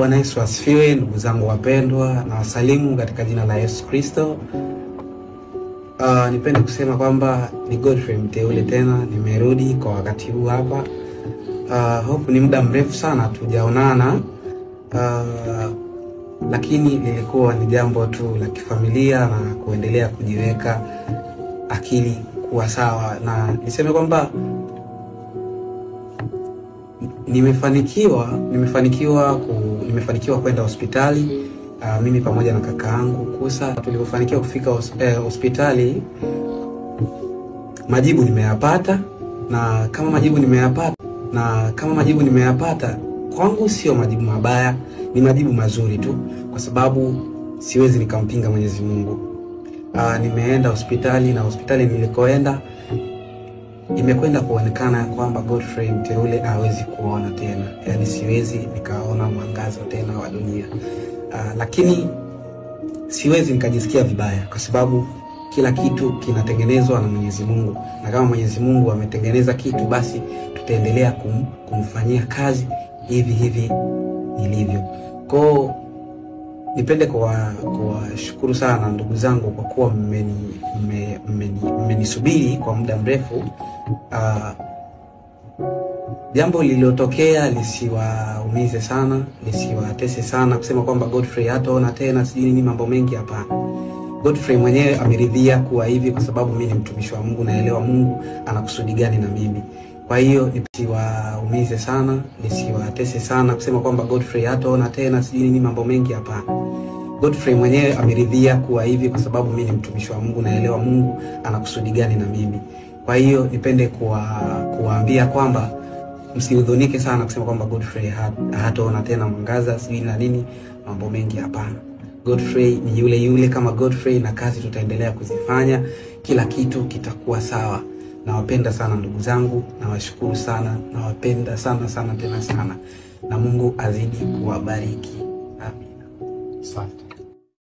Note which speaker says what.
Speaker 1: Bwana Yesu asifiwe. Ndugu zangu wapendwa, na wasalimu katika jina la Yesu Kristo. Nipende kusema kwamba ni Godfrey Mteule tena nimerudi kwa wakati huu hapa. Hope ni muda mrefu sana tujaonana. Lakini lilikuwa ni jambo tu la kifamilia na kuendelea kujiweka akili kuwa sawa, na niseme kwamba nimefanikiwa kwenda hospitali, mimi pamoja na kakaangu Kusa. Tulipofanikiwa kufika hospitali, majibu nimeyapata, na kama majibu nimeyapata kwangu sio majibu mabaya, ni majibu mazuri tu, kwa sababu siwezi nikampinga Mwenyezi Mungu. Nimeenda hospitali, na hospitali nilikoenda imekwenda kuonekana kwamba Godfrey Mteule hawezi kuona tena, yani siwezi nikaona mwangaza tena wa dunia. Lakini siwezi nikajisikia vibaya, kwa sababu kila kitu kinatengenezwa na Mwenyezi Mungu, na kama Mwenyezi Mungu ametengeneza kitu, basi tutaendelea kumfanyia kazi hivi nilivyo. Kwa nipende kuwashukuru sana ndugu zangu kwa kuwa mmenisubiri kwa muda mrefu. Jambo lililotokea lisiwaumize sana, lisiwatese sana kusema kwamba Godfrey hataona tena sijui nini mambo mengi, hapana. Godfrey mwenyewe ameridhia kuwa hivi kwa sababu mimi ni mtumishi wa Mungu, naelewa Mungu anakusudi gani na mimi. Kwa hiyo nisiwaumize sana, lisiwatese sana kusema kwamba Godfrey hataona tena sijui nini mambo mengi, hapana. Godfrey mwenyewe ameridhia kuwa hivi kwa sababu mimi ni mtumishi wa Mungu, naelewa Mungu anakusudi gani na mimi. Kwa hiyo nipende kuwaambia kwamba msihudhunike sana kusema kwamba Godfrey hataona tena mwangaza sijui na nini mambo mengi, hapana. Godfrey ni yule kama Godfrey, na kazi tutaendelea kuzifanya, kila kitu kitakuwa sawa. Nawapenda sana ndugu zangu, nawashukuru sana, nawapenda sana tena sana, na Mungu azidi kuwabariki. Amina. Asante.